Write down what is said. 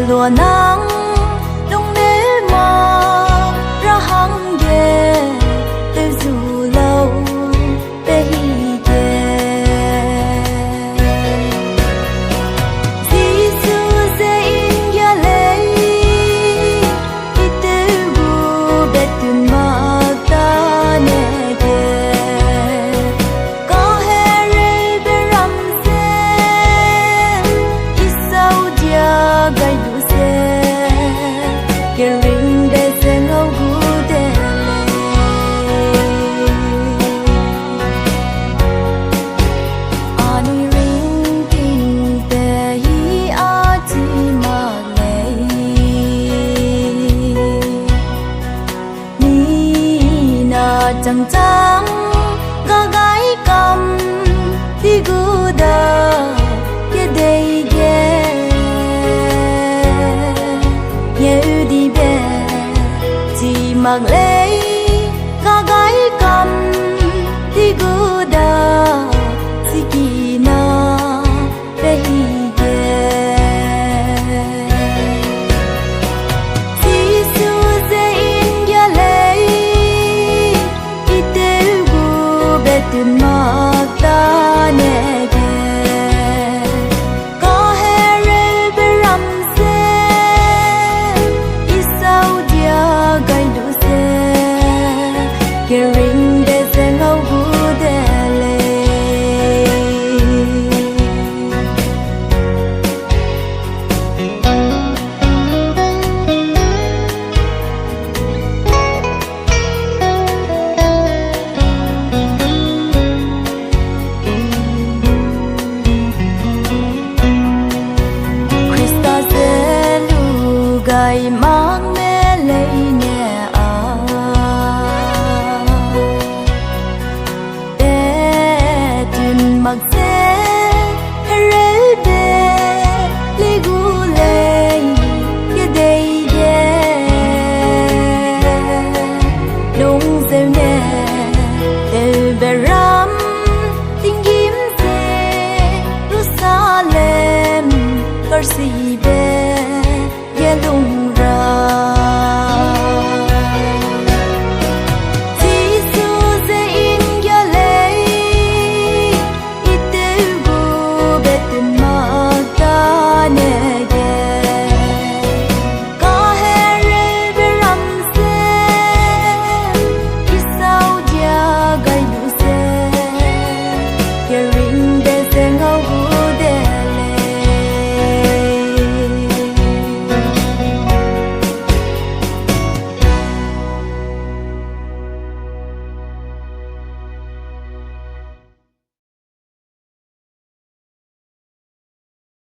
lúa nắng đông đế mà ra hăng ghé từ dù lâu để ghé Giêsu sẽ in gia lệ đi từ bu bê tùn mà ta nè ghé có hè rê bê rằm xe ít sau dia gai du que ring de sengo gudele ani ring tin te hi a ti ma le ni na chang chang ga gai kam ti guda ke dei ge mặc lấy ga gai cầm thì cứ đa si kỳ na để ghé Giêsu sẽ in gia lệ đi tới bu bê tùn mà ta nè ghé có hè rê bê rằm xe ít sao dia gai du que ring